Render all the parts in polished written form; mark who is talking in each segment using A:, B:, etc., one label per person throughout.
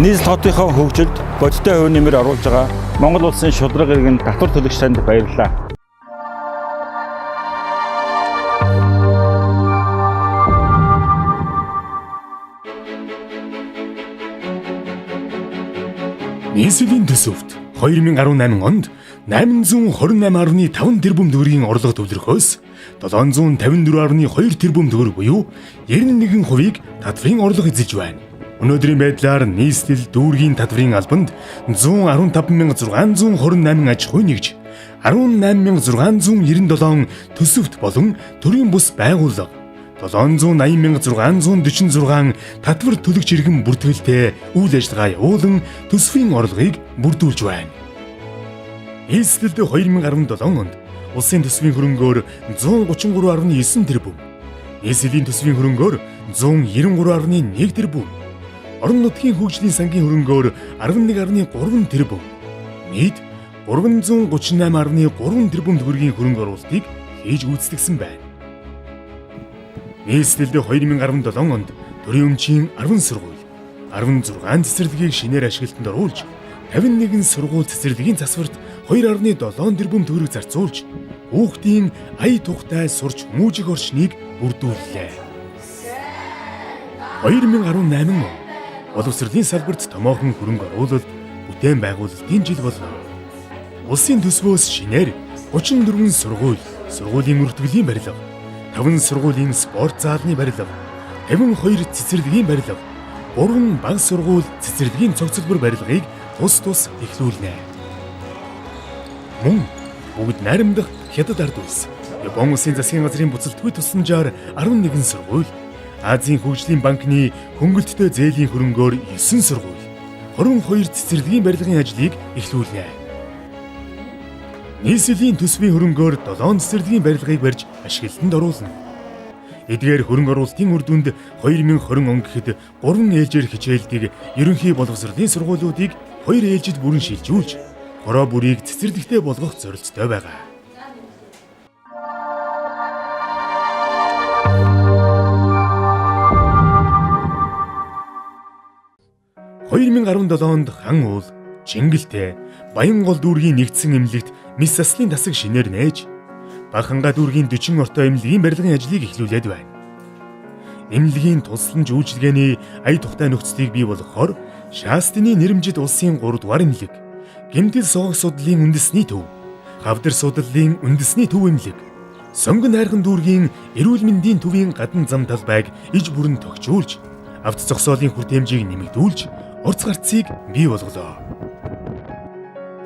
A: нийслэл хотынхоо хөгжилд бодиттой хувь нэмэр оруулж байгаа Монгол улсын шударга иргэн татвар төлөгч танд баярлалаа.
B: Нийслэлийн төсөвт 2018 онд 828.5 тэрбум төгрөгийн орлого төвлөрөхөөс 754.2 тэрбум төгрөг буюу 91%-ийг татврын орлого эзэлж байна. Өнөөдрийн байдлаар нийслэл дүүргийн татврын албанд 115,628 аж ахуй нэгж, 18,697 төсөвт болон төрийн бус байгууллага, 780,646 татвар төлөгч иргэн бүртгэлтэй үйл ажиллагаа явуулан төсвийн орлогыг бүрдүүлж байна. Нийслэлд 2017 онд улсын төсвийн хөрөнгөөр 133.9 тэрбум, нийслэлийн төсвийн хөрөнгөөр 193.1 тэрбум, орон нутгийн хөгжлийн сангийн хөрөнгөөр 11.3 тэрбум, нийт 338.3 тэрбум төгрөгийн хөрөнгө оруулалтыг хийж гүйцэтгэсэн байна. Нийслэлд 2017 онд төрийн өмчийн 10 сургууль, 16 цэцэрлэгийг шинээр ашиглалтанд оруулж, 51 сургууль цэцэрлэгийн засварт 2.7 тэрбум төгрөг зарцуулж, хүүхдийн ая тухтай сурч хүмүүжих орчныг бүрдүүллээ. 2018 он боловсролын салбарт томоохон хөрөнгө оруулалт, бүтээн байгуулалтын жил болно. Улсын төсвөөс шинээр 34 сургууль, сургуулийн мөрдөглийн барилга, 5 сургуулийн спорт заалны барилга, 52 цэцэрлэгийн барилга, 3 бага сургууль цэцэрлэгийн цогцлбор барилгыг тус эхлүүлнэ. Мөн бүгд найрамдах Хятад ард улс, Япон улсын засгийн газрын буцалтгүй тусламжаар 11 сургууль, Азийн хөгжлийн банкны хөнгөлөлттэй зээлийн хөрөнгөөр 9 сургууль, 22 цэцэрлэгийн барилгын ажлыг эхлүүлнэ. Нийслэлийн төсвийн хөрөнгөөр 7 цэцэрлэгийн барилгыг барьж ашиглалтанд оруулна. Эдгээр хөрөнгө оруулалтын үр дүнд 2020 он гэхэд 3 ээлжээр хичээлдэг ерөнхий боловсролын сургуулиудыг 2 ээлжид бүрэн шилжүүлж, хороо бүрийг цэцэрлэгтэй болгох зорилттой байгаа. онд хан уул, Чингэлтэй, Баянгол дүүргийн нэгдсэн эмнэлэгт мис заслын тасаг шинээр нээж, Баханга дүүргийн 40 ортой эмнэлгийн барилгын ажлыг эхлүүлээд байна. Эмнэлгийн тусламж үйлчилгээний ая тухтай нөхцөлийг бий болгохоор Шаастны нэрэмжит улсын 3 дугаар эмнэлэг, Гэмтэл согог судлалын үндэсний төв, Хавдар судлалын үндэсний төв эмнэлэг, Сонгон хайрхан дүүргийн эрүүл мэндийн төвийн гадна зам талбайг иж бүрэн тогтжуулж, авто зогсоолын хүртээмжийг нэмэгдүүлж, орц гарцыг бий болголоо.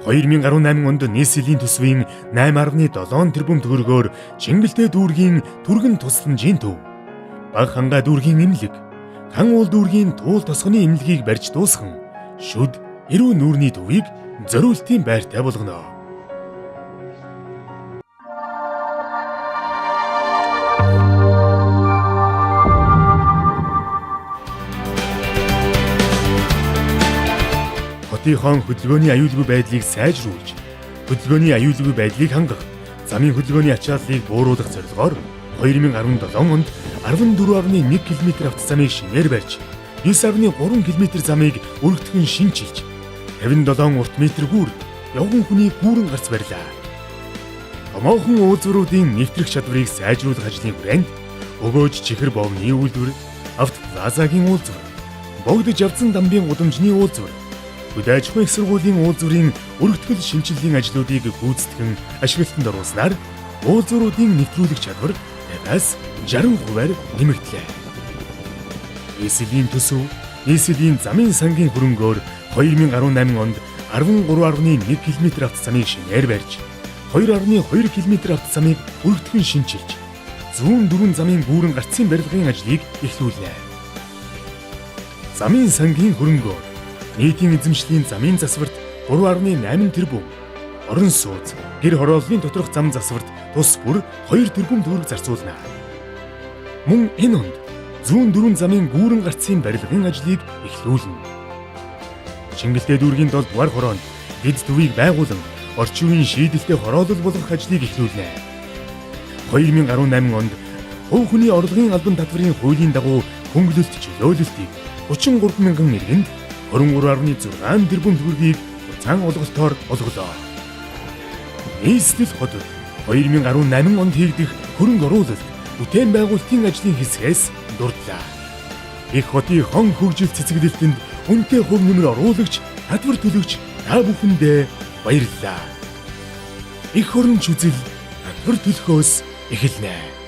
B: 2018 онд нийслэлийн төсвийн 8.7 тэрбум төгрөгөөр Чингэлтэй дүүргийн түргэн тусламжийн төв, Бага дүүргийн эмнэлэг, Хан уул дүүргийн туул тосгоны эмнэлгийг барьж дуусган, шүд, эрүү нүүрний төвийг зориултын байртай болгоно. Хотынхон хөдөлгөөний аюулгүй байдлыг сайжруулж, хөдөлгөөний аюулгүй байдлыг хангах, замын хөдөлгөөний ачааллыг бууруулах зорилгоор 2017 онд 14.1 км автозамыг шинээр барьж, 9.3 км замыг өргөтгөн шинчилж, 57 урт метр гүүр, явган хүний гүүрэн гарц барьлаа. Томоохон уулзвруудын нэвтрэх чадварыг сайжруулах ажлын хүрээнд өгөөж чихэр бовны үйлдвэр, автоплазагийн уулзвар, богдож явцсан дамбын гудамжны уулзвар, хөдөө аж ахуйн их сургуулийн уулзврын өргөтгөл шинжилгээний ажлуудыг гүйцэтгэн ашиглалтанд оруулснаар уулзвруудын нэвтрүүлэх чадвар 50-60%-аар нэмэгдлээ. Нийслэлийн төсөв, нийслэлийн замын сангийн хөрөнгөөр 2018 онд 13.1 км автозамыг шинээр барьж, 2.2 км автозамыг өргөтгөн шинчилж, 104 замын гүүрэн гарцын барилгын ажлыг эхлүүлнэ. Замын сангийн хөрөнгөөр нийтийн эзэмшлийн замын засварт 3.8 тэрбум, орон сууц, гэр хорооллын доторх зам засварт тус бүр 2 тэрбум төгрөг зарцуулна. Мөн энэ онд 104 замын гүүрэн гарцын барилгын ажлыг эхлүүлнэ. Чингэлтэй дүүргийн 7 дугаар хороонд дэд төвийг байгуулан орчин үеийн шийдэлтэй хороолол болгох ажлыг эхлүүлнэ. 2018 онд хувь хүний орлогын албан татврын хуулийн дагуу хөнгөлөлт чөлөөлөлтийг 33 мянган иргэнд 23.6 тэрбум төгрөгийг цаан олголтоор олголоо. Нийслэл хот 2018 онд хийгдэх хөрөнгө оруулалт бүтээн байгуулалтын ажлын хэсгээс дурдлаа. Их хотын хон хөгжил цэцэглэлтэнд үнэтэй хөв нэмэр оруулагч, татвар төлөгч та бүхэндээ баярлалаа. Их хурлын үзэл татвар төлөхөөс эхэлнэ.